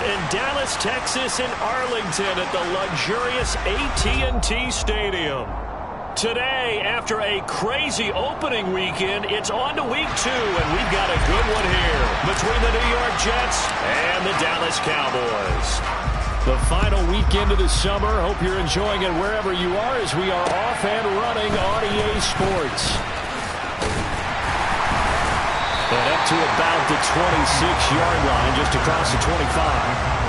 in Dallas, Texas, in Arlington at the luxurious AT&T Stadium. Today, after a crazy opening weekend, it's on to week 2, and we've got a good one here between the New York Jets and the Dallas Cowboys. The final weekend of the summer. Hope you're enjoying it wherever you are as we are off and running on EA Sports. And up to about the 26-yard line, just across the 25.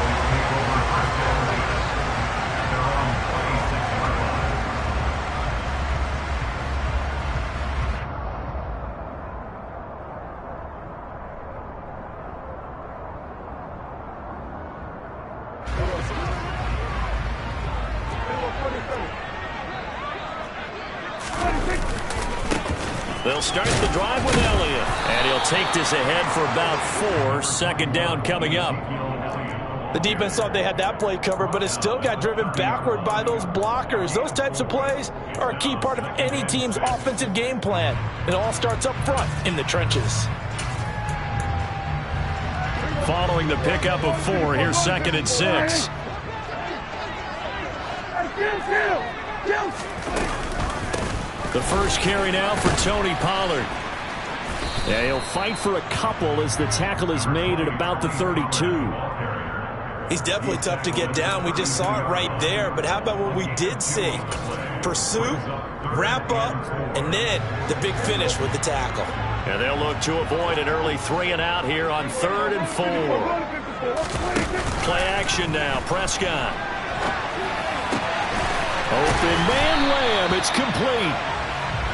They'll start the drive with Elliott, and he'll take this ahead for about 4. Second down coming up. The defense thought they had that play covered, but it still got driven backward by those blockers. Those types of plays are a key part of any team's offensive game plan. It all starts up front in the trenches. Following the pickup of 4, here's 2nd and 6. The first carry now for Tony Pollard. Yeah, he'll fight for a couple as the tackle is made at about the 32. He's definitely tough to get down. We just saw it right there. But how about what we did see? Pursuit, wrap up, and then the big finish with the tackle. And they'll look to avoid an early 3 and out here on 3rd and 4. Play action now. Prescott. Open man Lamb. It's complete.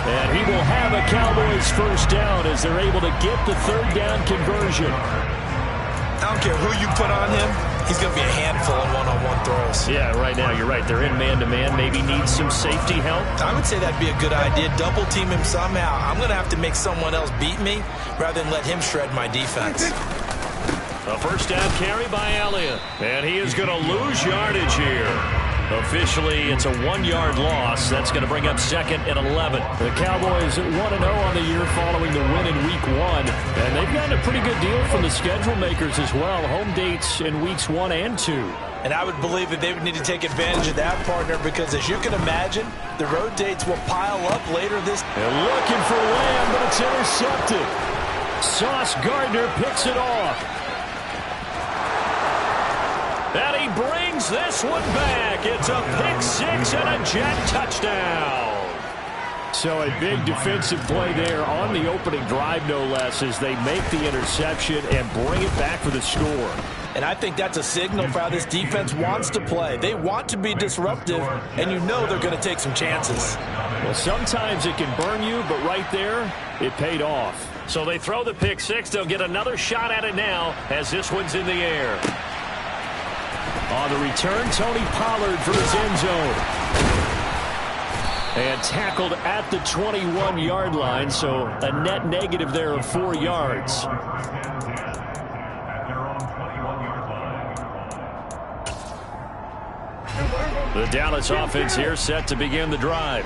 And he will have a Cowboys first down as they're able to get the 3rd down conversion. I don't care who you put on him. He's going to be a handful in one-on-one throws. Yeah, right now you're right. They're in man-to-man. Maybe need some safety help. I would say that'd be a good idea. Double team him somehow. I'm going to have to make someone else beat me rather than let him shred my defense. A first down carry by Elliott. And he is going to lose yardage here. Officially, it's a 1-yard loss. That's going to bring up 2nd and 11. The Cowboys 1-0 on the year following the win in Week 1. And they've gotten a pretty good deal from the schedule makers as well. Home dates in Weeks 1 and 2. And I would believe that they would need to take advantage of that, partner, because as you can imagine, the road dates will pile up later this. They're looking for Lamb, but it's intercepted. Sauce Gardner picks it off. And he brings this one back. It's a pick-6 and a Jet touchdown. So a big defensive play there on the opening drive, no less, as they make the interception and bring it back for the score. And I think that's a signal for how this defense wants to play. They want to be disruptive, and you know they're going to take some chances. Well, sometimes it can burn you, but right there, it paid off. So they throw the pick-6. They'll get another shot at it now as this one's in the air. On the return, Tony Pollard for his end zone. And tackled at the 21-yard line, so a net negative there of 4 yards. The Dallas offense here set to begin the drive.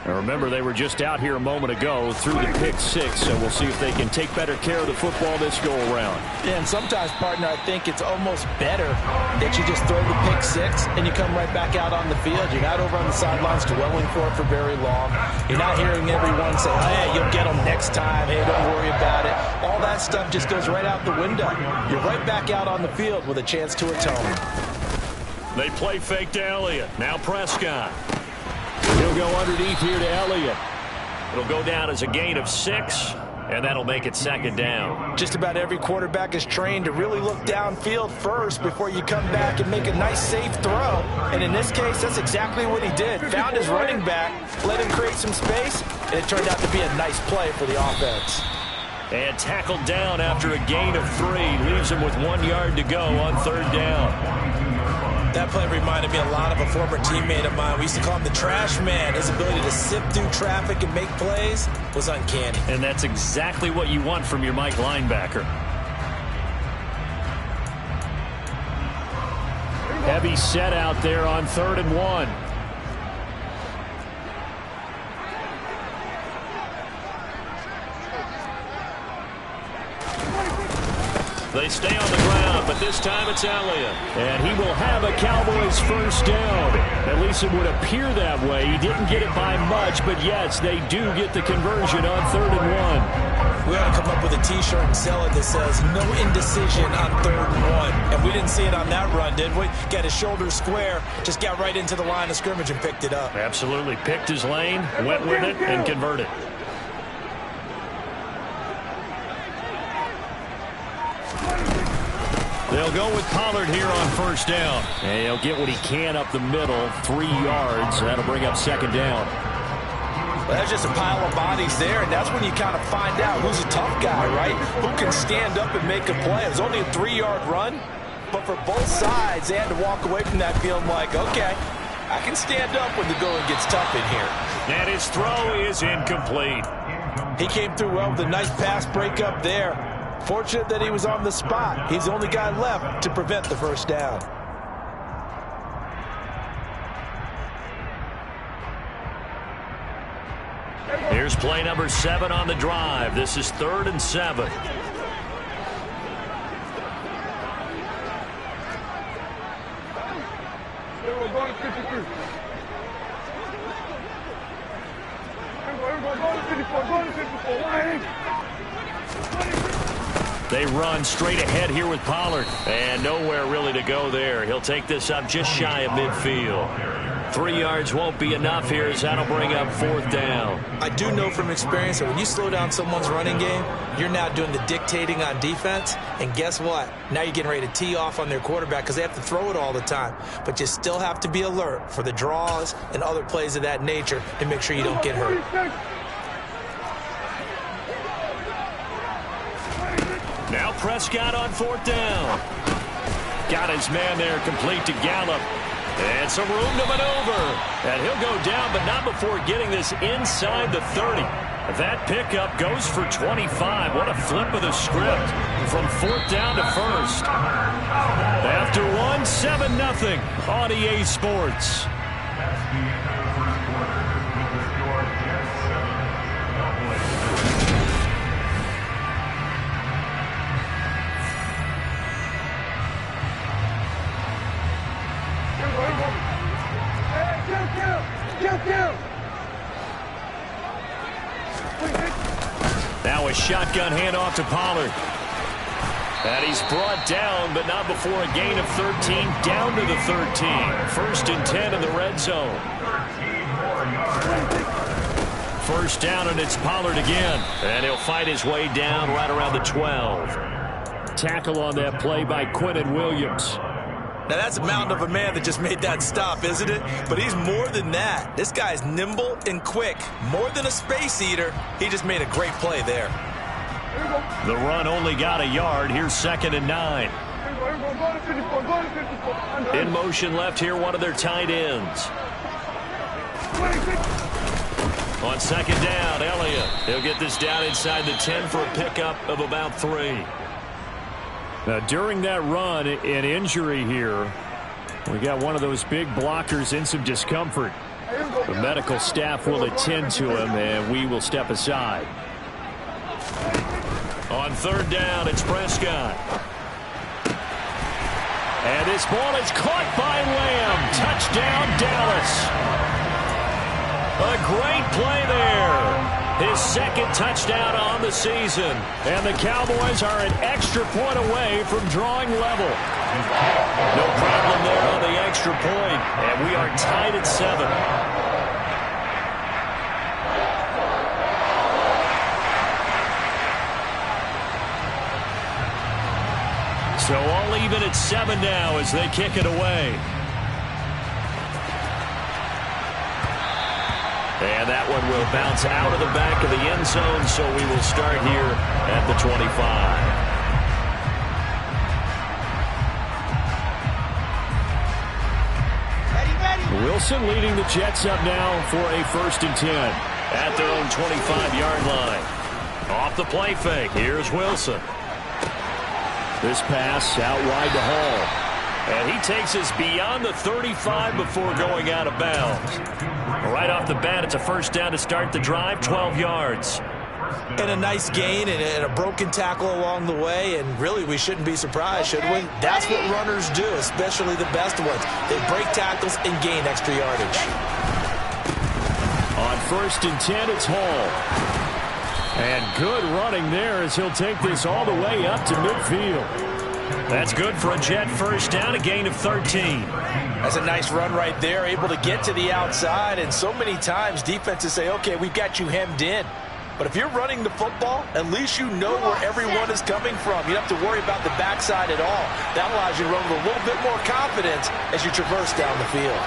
And remember, they were just out here a moment ago through the pick-6, so we'll see if they can take better care of the football this go-around. Yeah, and sometimes, partner, I think it's almost better that you just throw the pick-6 and you come right back out on the field. You're not over on the sidelines dwelling for it for very long. You're not hearing everyone say, hey, you'll get them next time. Hey, don't worry about it. All that stuff just goes right out the window. You're right back out on the field with a chance to atone. They play fake to Elliott. Now Prescott. He'll go underneath here to Elliott. It'll go down as a gain of 6, and that'll make it 2nd down. Just about every quarterback is trained to really look downfield first before you come back and make a nice, safe throw. And in this case, that's exactly what he did. Found his running back, let him create some space, and it turned out to be a nice play for the offense. And tackled down after a gain of 3. Leaves him with 1 yard to go on 3rd down. That play reminded me a lot of a former teammate of mine. We used to call him the trash man. His ability to sift through traffic and make plays was uncanny. And that's exactly what you want from your Mike linebacker. Heavy set out there on 3rd and 1. They stay on the ground. but this time it's Elliott. And he will have a Cowboys first down. At least it would appear that way. He didn't get it by much, but yes, they do get the conversion on 3rd and 1. We ought to come up with a T-shirt and sell it that says, no indecision on 3rd and 1. And we didn't see it on that run, did we? Got his shoulders square, just got right into the line of scrimmage and picked it up. Absolutely. Picked his lane, went with it, and converted. They'll go with Pollard here on first down. And he'll get what he can up the middle, 3 yards. That'll bring up 2nd down. Well, that's just a pile of bodies there, and that's when you kind of find out who's a tough guy, right? Who can stand up and make a play. It was only a 3-yard run, but for both sides, they had to walk away from that feeling like, okay, I can stand up when the going gets tough in here. And his throw is incomplete. He came through well with a nice pass breakup there. Fortunate that he was on the spot. He's the only guy left to prevent the first down. Here's play number 7 on the drive. This is 3rd and 7. They run straight ahead here with Pollard. And nowhere really to go there. He'll take this up just shy of midfield. 3 yards won't be enough here as that'll bring up 4th down. I do know from experience that when you slow down someone's running game, you're now doing the dictating on defense. And guess what? Now you're getting ready to tee off on their quarterback because they have to throw it all the time. But you still have to be alert for the draws and other plays of that nature to make sure you don't get hurt. Now Prescott on 4th down. Got his man there complete to Gallup. And some room to maneuver. And he'll go down, but not before getting this inside the 30. That pickup goes for 25. What a flip of the script from 4th down to 1st. After 1, 7-0 on EA Sports. Now a shotgun handoff to Pollard. And he's brought down, but not before a gain of 13, down to the 13. 1st and 10 in the red zone. First down, and it's Pollard again. And he'll fight his way down right around the 12. Tackle on that play by Quinnen Williams. Now, that's a mountain of a man that just made that stop, isn't it? But he's more than that. This guy's nimble and quick. More than a space eater. He just made a great play there. The run only got a yard. Here's 2nd and 9. In motion left here, one of their tight ends. On 2nd down, Elliott. He'll get this down inside the 10 for a pickup of about 3. Now, during that run, an injury here. We got one of those big blockers in some discomfort. The medical staff will attend to him, and we will step aside. On 3rd down, it's Prescott. And this ball is caught by Lamb. Touchdown, Dallas. A great play there. His 2nd touchdown on the season. And the Cowboys are an extra point away from drawing level. No problem there on the extra point. And we are tied at 7. So all even at 7 now as they kick it away. And that one will bounce out of the back of the end zone, so we will start here at the 25. Wilson leading the Jets up now for a 1st and 10 at their own 25-yard line. Off the play fake, here's Wilson. This pass out wide to Hall. And he takes us beyond the 35 before going out of bounds. Right off the bat, it's a 1st down to start the drive, 12 yards. And a nice gain and a broken tackle along the way, and really we shouldn't be surprised, should we? That's what runners do, especially the best ones. They break tackles and gain extra yardage. On 1st and 10, it's Hall. And good running there as he'll take this all the way up to midfield. That's good for a Jet first down, a gain of 13. That's a nice run right there, able to get to the outside, and so many times defenses say, okay, we've got you hemmed in. But if you're running the football, at least you know where everyone is coming from. You don't have to worry about the backside at all. That allows you to run with a little bit more confidence as you traverse down the field.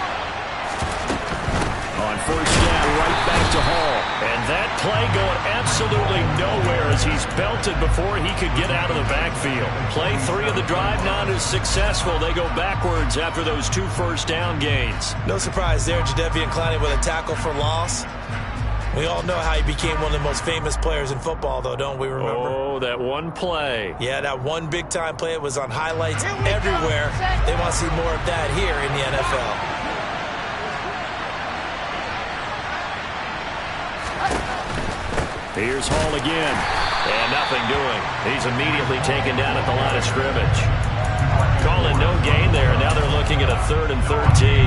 On 1st down, right back to Hall. And that play going absolutely nowhere as he's belted before he could get out of the backfield. Play 3 of the drive not as successful. They go backwards after those 2 first down gains. No surprise there, Jadeveon Clowney with a tackle for loss. We all know how he became one of the most famous players in football, though, don't we remember? Oh, that one play. Yeah, that one big-time play. It was on highlights everywhere. They want to see more of that here in the NFL. Here's Hall again. And nothing doing. He's immediately taken down at the line of scrimmage. Calling no gain there. Now they're looking at a 3rd and 13.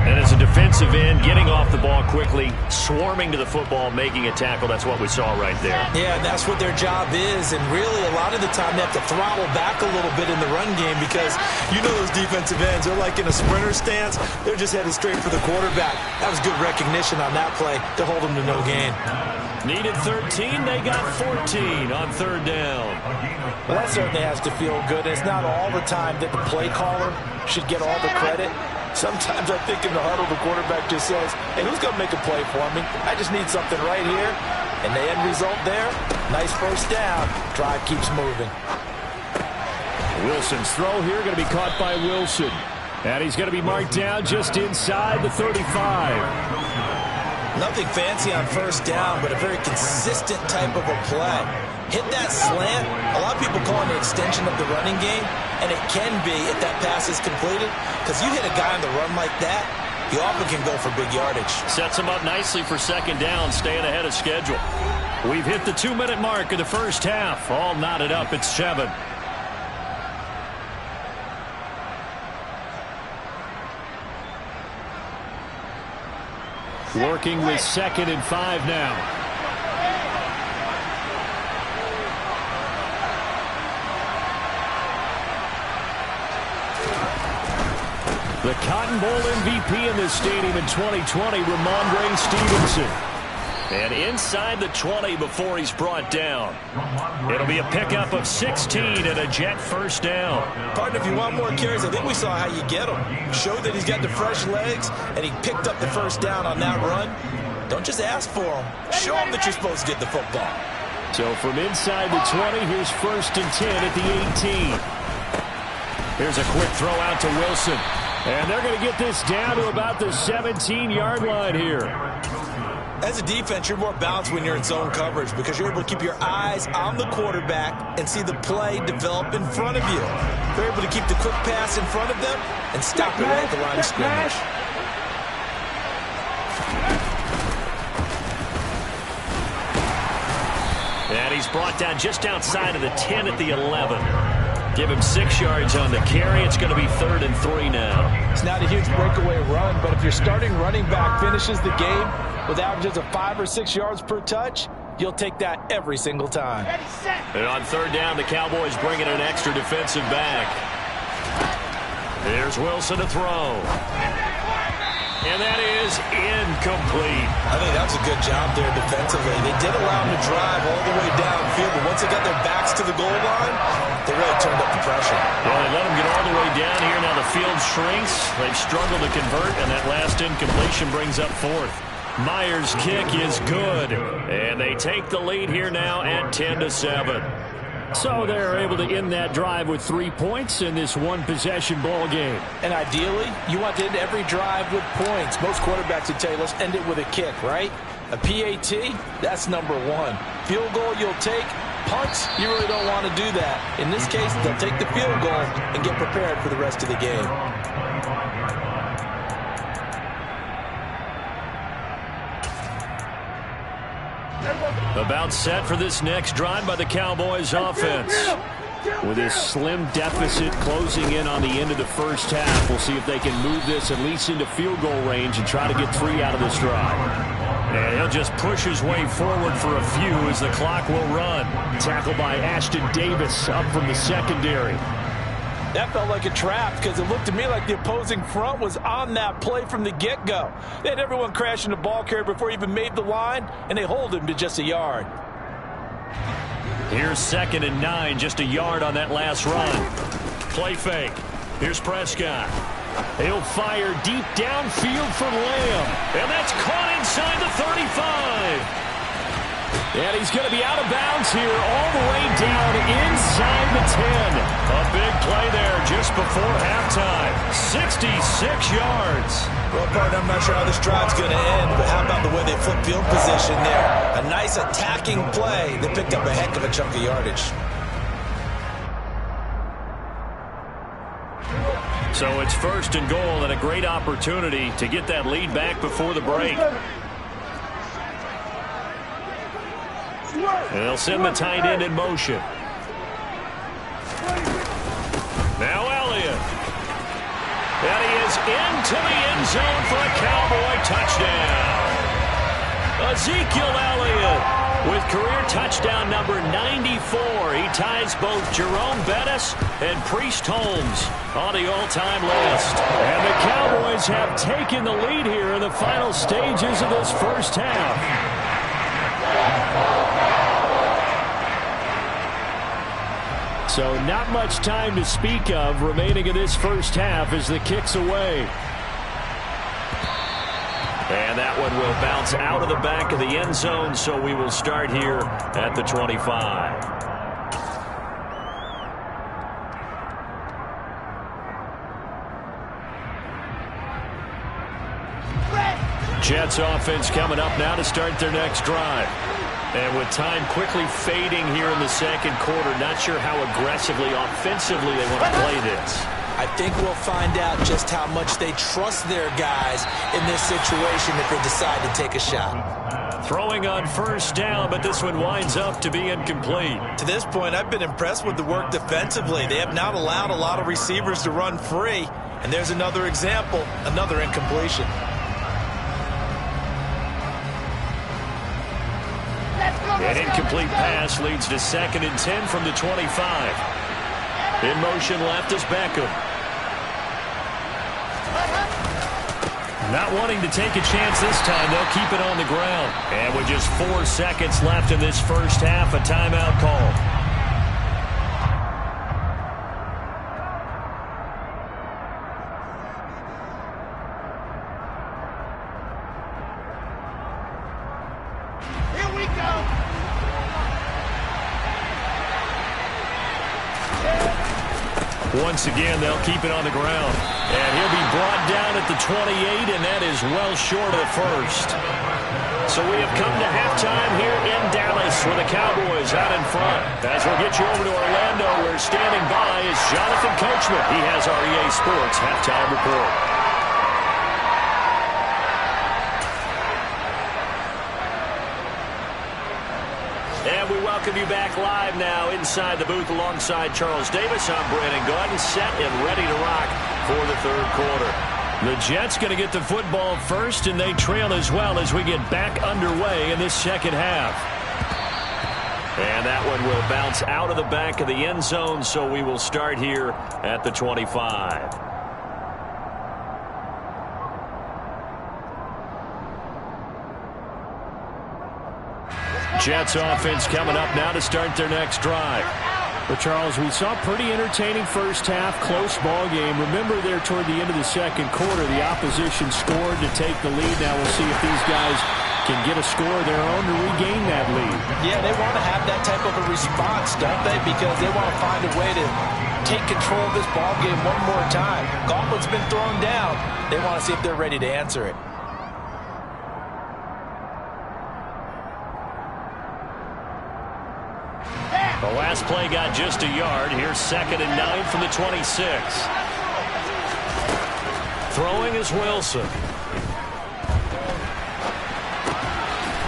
And as a defensive end, getting off the ball quickly, swarming to the football, making a tackle. That's what we saw right there. Yeah, and that's what their job is. And really, a lot of the time, they have to throttle back a little bit in the run game because you know those defensive ends, they're like in a sprinter stance. They're just headed straight for the quarterback. That was good recognition on that play to hold them to no gain. Needed 13. They got 14 on 3rd down. Well, that certainly has to feel good. It's not all the time that the play caller should get all the credit. Sometimes I think in the huddle, the quarterback just says, hey, who's going to make a play for me? I just need something right here. And the end result there, nice first down. Drive keeps moving. Wilson's throw here going to be caught by Wilson. And he's going to be marked down just inside the 35. Nothing fancy on first down, but a very consistent type of a play. Hit that slant. A lot of people call it an extension of the running game, and it can be if that pass is completed, because you hit a guy on the run like that, you often can go for big yardage. Sets him up nicely for 2nd down, staying ahead of schedule. We've hit the 2-minute mark of the first half. All knotted up at 7. Working with 2nd and 5 now. The Cotton Bowl MVP in this stadium in 2020, Ramondre Stevenson. And inside the 20 before he's brought down. It'll be a pickup of 16 and a Jet first down. Partner, if you want more carries, I think we saw how you get him. Show that he's got the fresh legs, and he picked up the first down on that run. Don't just ask for him. Show him that you're supposed to get the football. So from inside the 20, here's 1st and 10 at the 18. Here's a quick throw out to Wilson. And they're going to get this down to about the 17-yard line here. As a defense, you're more balanced when you're in zone coverage because you're able to keep your eyes on the quarterback and see the play develop in front of you. You're able to keep the quick pass in front of them and stop it right at the line of scrimmage. And he's brought down just outside of the 10 at the 11. Give him 6 yards on the carry. It's going to be 3rd and 3 now. It's not a huge breakaway run, but if your starting running back finishes the game with averages of 5 or 6 yards per touch, you'll take that every single time. And on 3rd down, the Cowboys bring in an extra defensive back. Here's Wilson to throw. And that is incomplete. I think that was a good job there defensively. They did allow him to drive all the way downfield, but once they got their backs to the goal line, they really turned up the pressure. Well, they let him get all the way down here. Now the field shrinks. They've struggled to convert, and that last incompletion brings up 4th. Myers' kick is good, and they take the lead here now at 10-7. So they're able to end that drive with 3 points in this one-possession ball game. And ideally, you want to end every drive with points. Most quarterbacks would tell you, let's end it with a kick, right? A PAT, that's number 1. Field goal you'll take. Punts, you really don't want to do that. In this case, they'll take the field goal and get prepared for the rest of the game. About set for this next drive by the Cowboys offense. With this slim deficit closing in on the end of the first half, we'll see if they can move this at least into field goal range and try to get 3 out of this drive. And he'll just push his way forward for a few as the clock will run. Tackled by Ashton Davis up from the secondary. That felt like a trap because it looked to me like the opposing front was on that play from the get-go. They had everyone crashing the ball carrier before he even made the line, and they hold him to just a yard. Here's 2nd and 9, just a yard on that last run. Play fake. Here's Prescott. He'll fire deep downfield for Lamb. And that's caught inside the 35. And he's going to be out of bounds here all the way down inside the 10. A big play there just before halftime. 66 yards. Well, partner, I'm not sure how this drive's going to end, but how about the way they flip field position there? A nice attacking play. They picked up a heck of a chunk of yardage. So it's 1st and goal and a great opportunity to get that lead back before the break. And they'll send the tight end in motion. Now Elliott. And he is into the end zone for a Cowboy touchdown. Ezekiel Elliott with career touchdown number 94. He ties both Jerome Bettis and Priest Holmes on the all-time list. And the Cowboys have taken the lead here in the final stages of this first half. So not much time to speak of remaining in this first half as the kick's away. And that one will bounce out of the back of the end zone, so we will start here at the 25. Jets offense coming up now to start their next drive. And with time quickly fading here in the second quarter, not sure how aggressively, offensively they want to play this. I think we'll find out just how much they trust their guys in this situation if they decide to take a shot. Throwing on 1st down, but this one winds up to be incomplete. To this point, I've been impressed with the work defensively. They have not allowed a lot of receivers to run free. And there's another example, another incompletion. An incomplete pass leads to 2nd and 10 from the 25. In motion left is Beckham. Not wanting to take a chance this time, they'll keep it on the ground. And with just 4 seconds left in this first half, a timeout call. Once again, they'll keep it on the ground. And he'll be brought down at the 28, and that is well short of the first. So we have come to halftime here in Dallas with the Cowboys out in front. As we'll get you over to Orlando, where standing by is Jonathan Coachman. He has our EA Sports halftime report. And we welcome you back live now inside the booth alongside Charles Davis. I'm Brandon Gordon, set and ready to rock for the third quarter. The Jets going to get the football first, and they trail as well as we get back underway in this second half. And that one will bounce out of the back of the end zone, so we will start here at the 25. Jets offense coming up now to start their next drive. But, Charles, we saw a pretty entertaining first half, close ball game. Remember there toward the end of the second quarter, the opposition scored to take the lead. Now we'll see if these guys can get a score of their own to regain that lead. Yeah, they want to have that type of a response, don't they? Because they want to find a way to take control of this ball game one more time. Gauntlet's been thrown down. They want to see if they're ready to answer it. The last play got just a yard. Here's 2nd and 9 from the 26. Throwing is Wilson.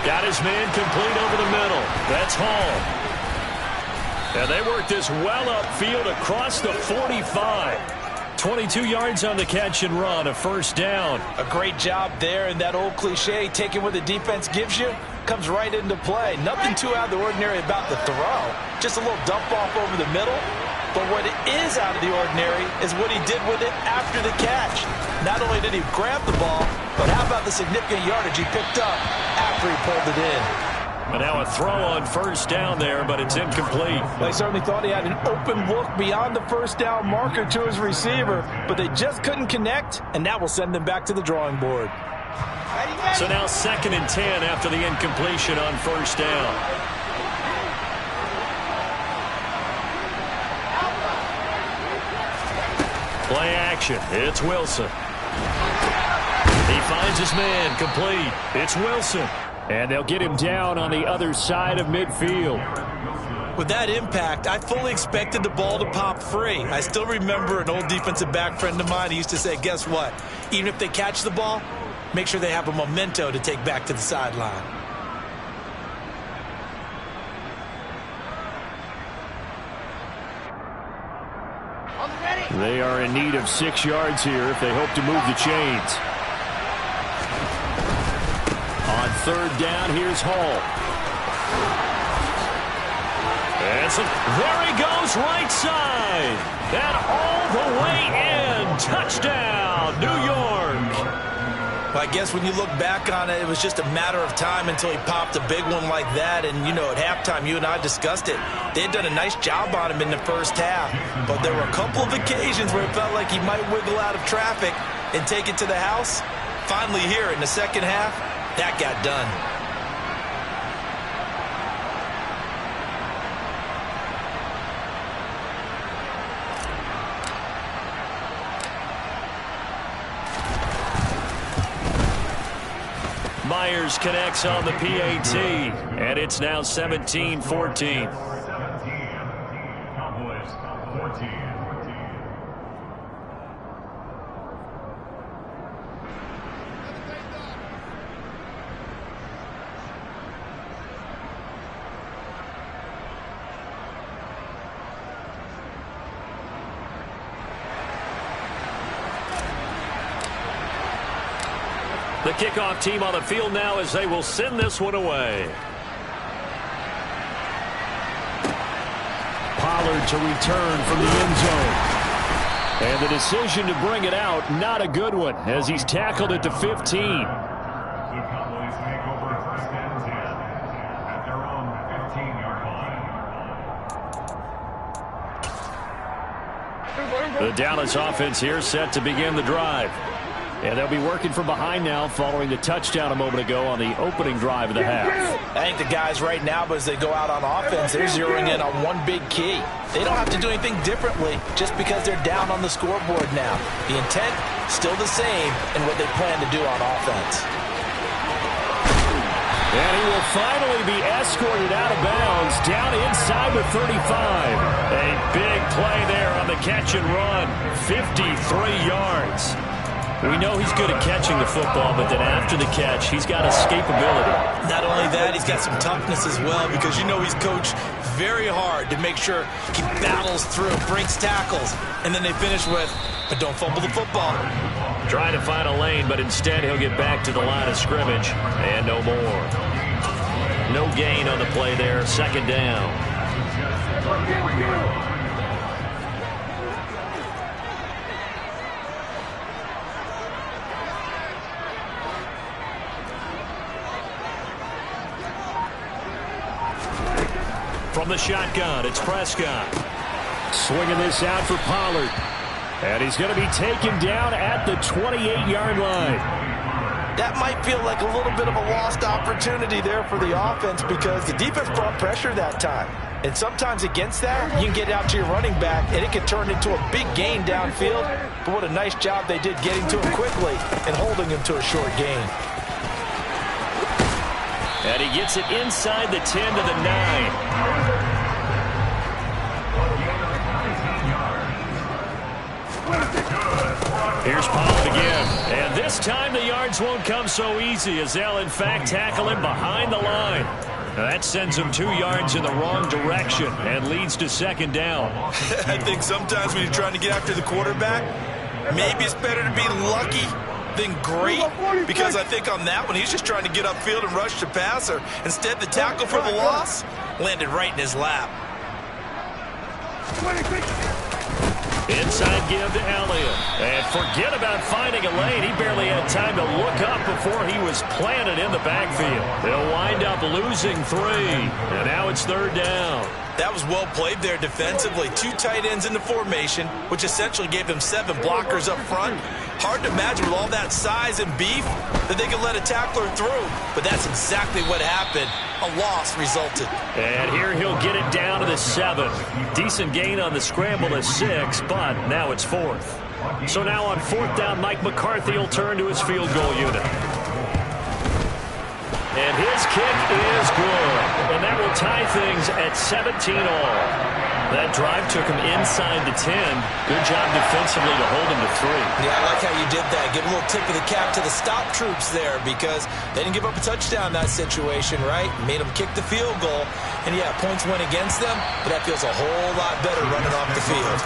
Got his man complete over the middle. That's Hall. And they work this well upfield across the 45. 22 yards on the catch and run, a first down. A great job there, and that old cliche, taking what the defense gives you, comes right into play. Nothing too out of the ordinary about the throw. Just a little dump off over the middle. But what is out of the ordinary is what he did with it after the catch. Not only did he grab the ball, but how about the significant yardage he picked up after he pulled it in. And now a throw on first down there, but it's incomplete. They certainly thought he had an open look beyond the first down marker to his receiver, but they just couldn't connect, and that will send them back to the drawing board. So now 2nd and 10 after the incompletion on first down. Play action. It's Wilson. He finds his man complete. It's Wilson. And they'll get him down on the other side of midfield. With that impact, I fully expected the ball to pop free. I still remember an old defensive back friend of mine. He used to say, guess what? Even if they catch the ball, make sure they have a memento to take back to the sideline. They are in need of 6 yards here if they hope to move the chains. On 3rd down, here's Hall. There he goes, right side. And all the way in. Touchdown, New York. Well, I guess when you look back on it, it was just a matter of time until he popped a big one like that. And, you know, at halftime, you and I discussed it. They had done a nice job on him in the first half. But there were a couple of occasions where it felt like he might wiggle out of traffic and take it to the house. Finally here in the second half, that got done. Myers connects on the PAT, and it's now 17-14. Cowboys 14. The kickoff team on the field now as they will send this one away. Pollard to return from the end zone. And the decision to bring it out, not a good one, as he's tackled it to 15. The Cowboys take over 1st and 10 at their own 15-yard line. The Dallas offense here set to begin the drive. And they'll be working from behind now following the touchdown a moment ago on the opening drive of the half. I think the guys right now, as they go out on offense, they're zeroing in on one big key. They don't have to do anything differently just because they're down on the scoreboard now. The intent, still the same in what they plan to do on offense. And he will finally be escorted out of bounds down inside the 35. A big play there on the catch and run. 53 yards. We know he's good at catching the football, but then after the catch, he's got escapability. Not only that, he's got some toughness as well, because you know he's coached very hard to make sure he battles through, breaks tackles, and then they finish with, but don't fumble the football. Trying to find a lane, but instead he'll get back to the line of scrimmage, and no more. No gain on the play there, 2nd down. From the shotgun, it's Prescott. Swinging this out for Pollard. And he's going to be taken down at the 28-yard line. That might feel like a little bit of a lost opportunity there for the offense because the defense brought pressure that time. And sometimes against that, you can get out to your running back, and it can turn into a big gain downfield. But what a nice job they did getting to him quickly and holding him to a short gain. And he gets it inside the 10 to the 9. Here's Pollard again. And this time the yards won't come so easy as they'll, in fact, tackle him behind the line. Now that sends him 2 yards in the wrong direction and leads to second down. I think sometimes when you're trying to get after the quarterback, maybe it's better to be lucky than great, because I think on that one, he's just trying to get upfield and rush the passer. Instead, the tackle for the loss landed right in his lap. Inside give to Elliott. And forget about finding a lane. He barely had time to look up before he was planted in the backfield. They'll wind up losing 3. And now it's third down. That was well played there defensively. 2 tight ends in the formation, which essentially gave them 7 blockers up front. Hard to imagine with all that size and beef that they could let a tackler through. But that's exactly what happened. A loss resulted. And here he'll get it down to the 7. Decent gain on the scramble to 6, but now it's 4th. So now on 4th down, Mike McCarthy will turn to his field goal unit. And his kick is good. And that will tie things at 17-all. That drive took him inside the 10. Good job defensively to hold him to 3. Yeah, I like how you did that. Give a little tip of the cap to the stop troops there, because they didn't give up a touchdown in that situation, right? Made them kick the field goal. And yeah, points went against them, but that feels a whole lot better running off the field.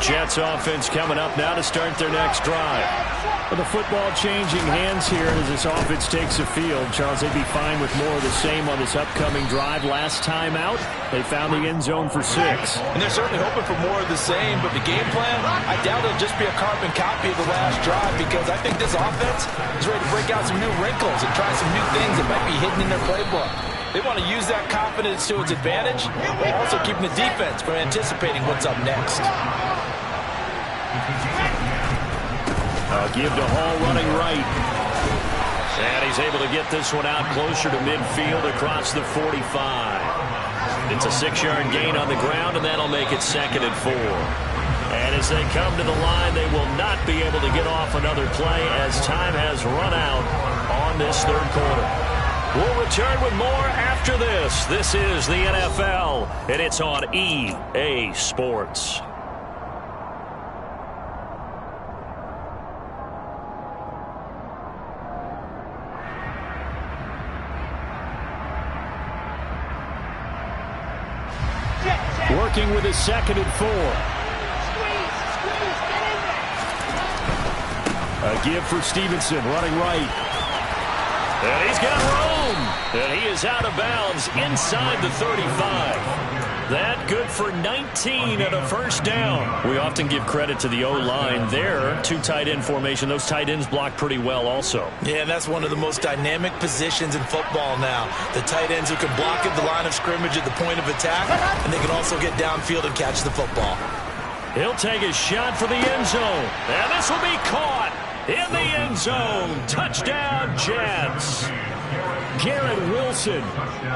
Jets offense coming up now to start their next drive. Well, the football changing hands here as this offense takes the field. Charles, they'd be fine with more of the same on this upcoming drive. Last time out, they found the end zone for 6. And they're certainly hoping for more of the same, but the game plan, I doubt it'll just be a carbon copy of the last drive, because I think this offense is ready to break out some new wrinkles and try some new things that might be hidden in their playbook. They want to use that confidence to its advantage, while also keeping the defense from anticipating what's up next. Give to Hall running right. And he's able to get this one out closer to midfield across the 45. It's a 6-yard gain on the ground, and that'll make it 2nd and 4. And as they come to the line, they will not be able to get off another play as time has run out on this third quarter. We'll return with more after this. This is the NFL, and it's on EA Sports. Working with his 2nd and 4. A give for Stevenson, running right. And he's got room. And he is out of bounds inside the 35. That good for 19 and a first down. We often give credit to the O-line there. 2 tight end formation. Those tight ends block pretty well also. Yeah, and that's one of the most dynamic positions in football now. The tight ends who can block at the line of scrimmage at the point of attack, and they can also get downfield and catch the football. He'll take a shot for the end zone. And this will be caught in the end zone. Touchdown, Jets. Garrett Wilson,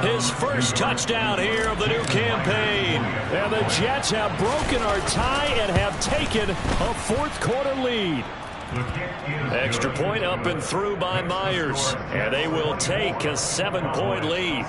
his first touchdown here of the new campaign. And the Jets have broken our tie and have taken a 4th quarter lead. Extra point up and through by Myers. And they will take a 7-point lead.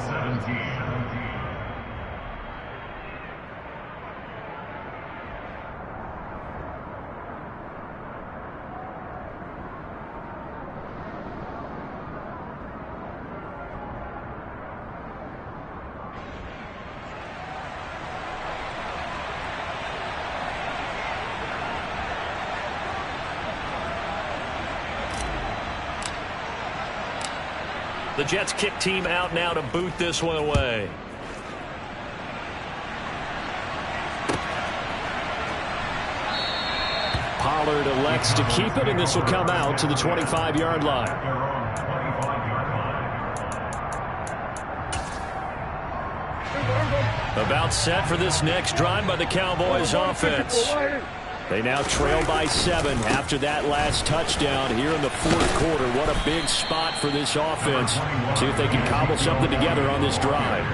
The Jets kick team out now to boot this one away. Pollard elects to keep it, and this will come out to the 25-yard line. About set for this next drive by the Cowboys offense. They now trail by 7 after that last touchdown here in the 4th quarter. What a big spot for this offense. See if they can cobble something together on this drive.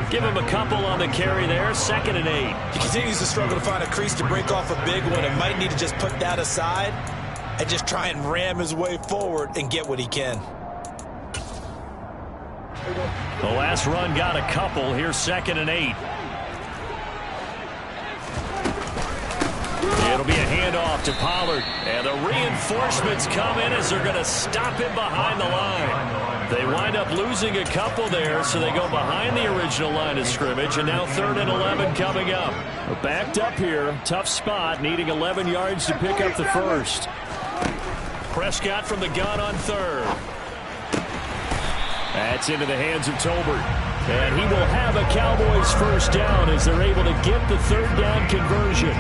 Give him a couple on the carry there. 2nd and 8. He continues to struggle to find a crease to break off a big one, and might need to just put that aside and just try and ram his way forward and get what he can. The last run got a couple. Here's 2nd and 8. It'll be a handoff to Pollard. And the reinforcements come in as they're going to stop him behind the line. They wind up losing a couple there, so they go behind the original line of scrimmage. And now 3rd and 11 coming up. We're backed up here. Tough spot, needing 11 yards to pick up the first. Prescott from the gun on 3rd. That's into the hands of Tolbert. And he will have a Cowboys first down as they're able to get the 3rd down conversion.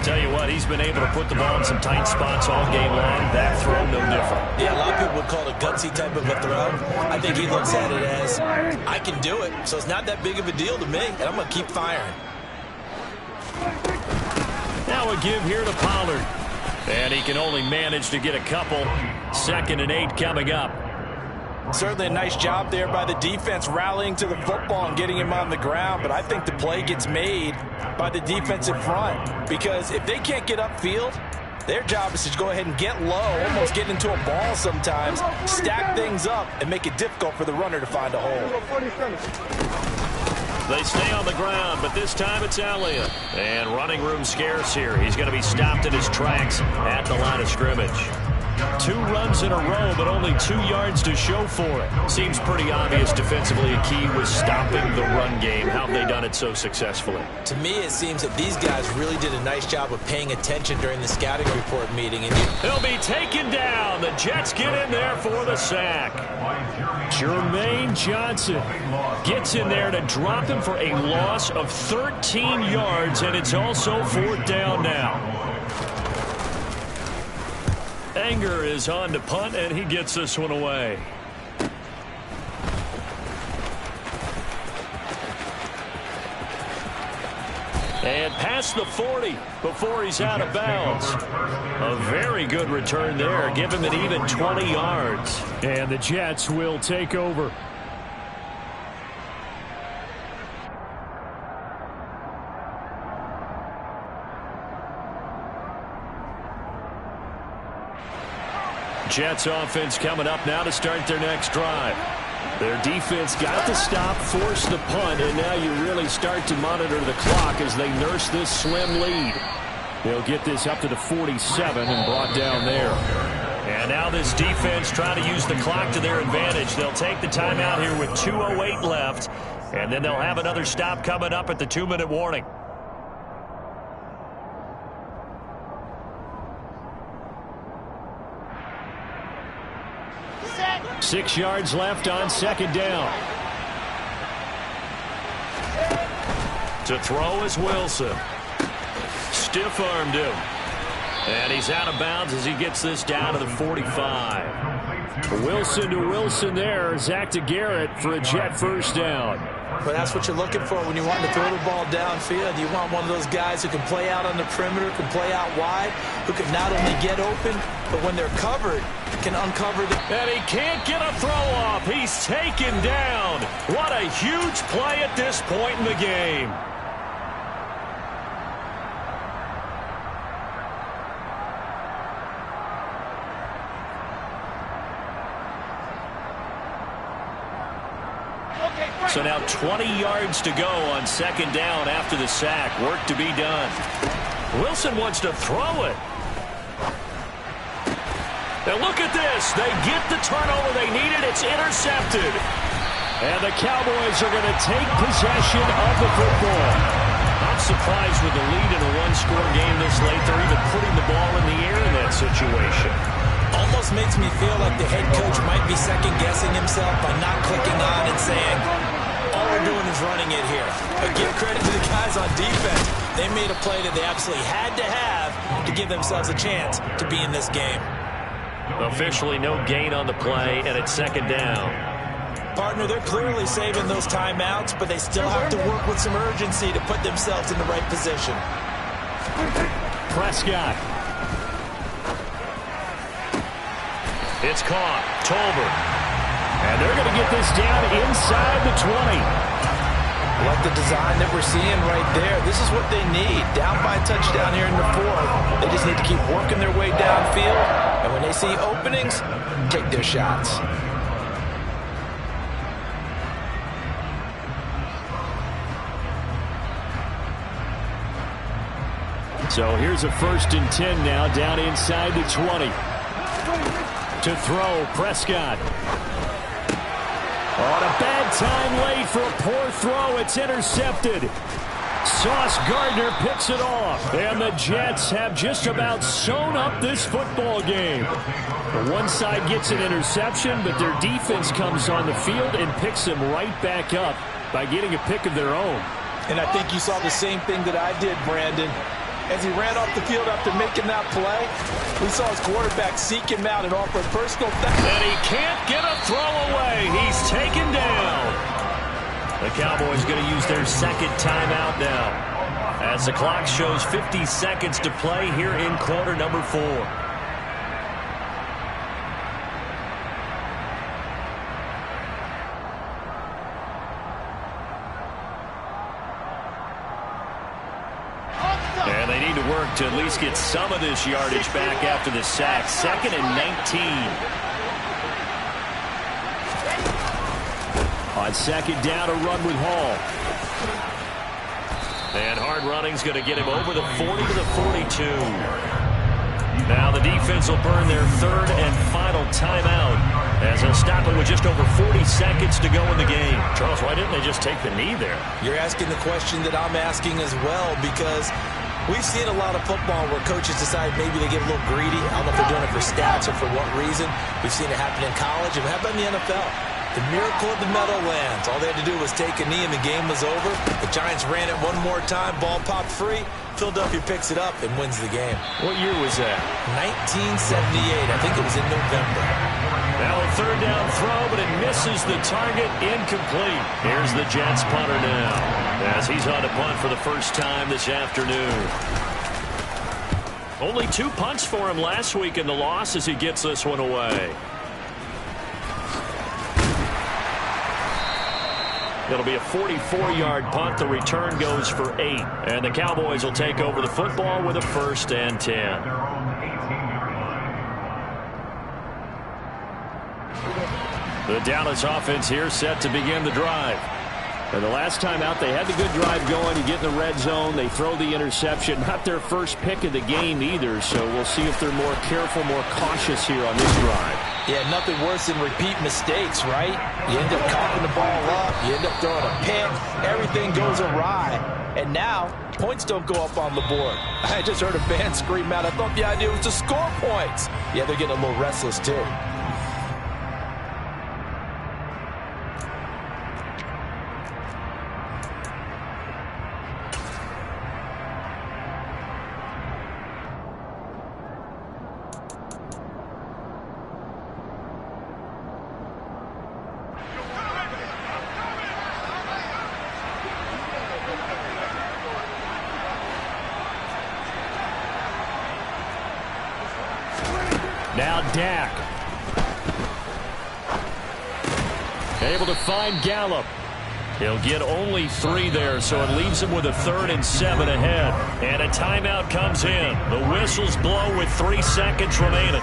Tell you what, he's been able to put the ball in some tight spots all game long. That throw, no different. Yeah, a lot of people would call it a gutsy type of a throw. I think he looks at it as, I can do it, so it's not that big of a deal to me, and I'm going to keep firing. Now a give here to Pollard. And he can only manage to get a couple. 2nd and 8 coming up. Certainly a nice job there by the defense rallying to the football and getting him on the ground, but I think the play gets made by the defensive front because if they can't get upfield, their job is to go ahead and get low, almost get into a ball sometimes, stack things up, and make it difficult for the runner to find a hole. They stay on the ground, but this time it's Elliott. And running room scarce here. He's going to be stopped in his tracks at the line of scrimmage. 2 runs in a row, but only 2 yards to show for it. Seems pretty obvious defensively a key was stopping the run game. How have they done it so successfully? To me, it seems that these guys really did a nice job of paying attention during the scouting report meeting. And he'll be taken down. The Jets get in there for the sack. Jermaine Johnson gets in there to drop him for a loss of 13 yards, and it's also 4th down now. Anger is on to punt, and he gets this one away. And past the 40 before he's out of bounds. A very good return there. Give him an even 20 yards. And the Jets will take over. Jets offense coming up now to start their next drive. Their defense got the stop, forced the punt, and now you really start to monitor the clock as they nurse this slim lead. They'll get this up to the 47 and brought down there. And now this defense trying to use the clock to their advantage. They'll take the timeout here with 2:08 left, and then they'll have another stop coming up at the 2-minute warning. 6 yards left on 2nd down. To throw is Wilson. Stiff-armed him. And he's out of bounds as he gets this down to the 45. Wilson to Wilson there. Zach to Garrett for a Jet first down. But that's what you're looking for when you want to throw the ball downfield. You want one of those guys who can play out on the perimeter, can play out wide, who can not only get open, but when they're covered, can uncover the... And he can't get a throw off. He's taken down. What a huge play at this point in the game. So now 20 yards to go on 2nd down after the sack. Work to be done. Wilson wants to throw it. Now look at this. They get the turnover they needed. It's intercepted. And the Cowboys are going to take possession of the football. I'm surprised with the lead in a one-score game this late. They're even putting the ball in the air in that situation. Almost makes me feel like the head coach might be second-guessing himself by not clicking on and saying, all we're doing is running it here. But give credit to the guys on defense. They made a play that they absolutely had to have to give themselves a chance to be in this game. Officially no gain on the play, and it's 2nd down. Partner, they're clearly saving those timeouts, but they still have to work with some urgency to put themselves in the right position. Prescott. It's caught. Tolbert. And they're going to get this down inside the 20. Like the design that we're seeing right there. This is what they need. Down by a touchdown here in the 4th. They just need to keep working their way downfield. And when they see openings, take their shots. So here's a 1st and 10 now, down inside the 20. To throw, Prescott. On a bad time late for a poor throw. It's intercepted. Sauce Gardner picks it off. And the Jets have just about sewn up this football game. The one side gets an interception, but their defense comes on the field and picks them right back up by getting a pick of their own. And I think you saw the same thing that I did, Brandon. As he ran off the field after making that play, we saw his quarterback seek him out and offer personal foul. And he can't get a throw away. He's taken down. The Cowboys going to use their 2nd timeout now, as the clock shows 50 seconds to play here in quarter number 4. And they need to work to at least get some of this yardage back after the sack. 2nd and 19. On 2nd down, a run with Hall. And hard running's going to get him over the 40 to the 42. Now the defense will burn their 3rd and final timeout, as they'll stop it with just over 40 seconds to go in the game. Charles, why didn't they just take the knee there? You're asking the question that I'm asking as well, because we've seen a lot of football where coaches decide maybe they get a little greedy. I don't know if they're doing it for stats or for what reason. We've seen it happen in college, and how about in the NFL? The miracle of the Meadowlands. All they had to do was take a knee and the game was over. The Giants ran it one more time. Ball popped free. Philadelphia picks it up and wins the game. What year was that? 1978. I think it was in November. Now a 3rd down throw, but it misses the target. Incomplete. Here's the Jets punter now, as he's on to punt for the first time this afternoon. Only 2 punts for him last week in the loss as he gets this one away. It'll be a 44-yard punt. The return goes for 8. And the Cowboys will take over the football with a 1st and 10. The Dallas offense here set to begin the drive. And the last time out, they had the good drive going. You get in the red zone. They throw the interception. Not their first pick of the game either, so we'll see if they're more careful, more cautious here on this drive. Yeah, nothing worse than repeat mistakes, right? You end up coughing the ball up. You end up throwing a pick. Everything goes awry. And now, points don't go up on the board. I just heard a fan scream out. I thought the idea was to score points. Yeah, they're getting a little restless, too. Now Dak. Able to find Gallup. He'll get only 3 there, so it leaves him with a 3rd and 7 ahead. And a timeout comes in. The whistles blow with 3 seconds remaining.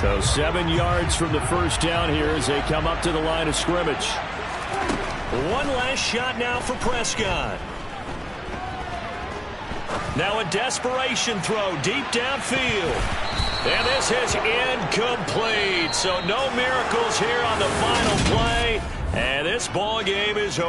So 7 yards from the first down here as they come up to the line of scrimmage. One last shot now for Prescott. Now a desperation throw deep downfield. And this is incomplete. So no miracles here on the final play. And this ball game is over.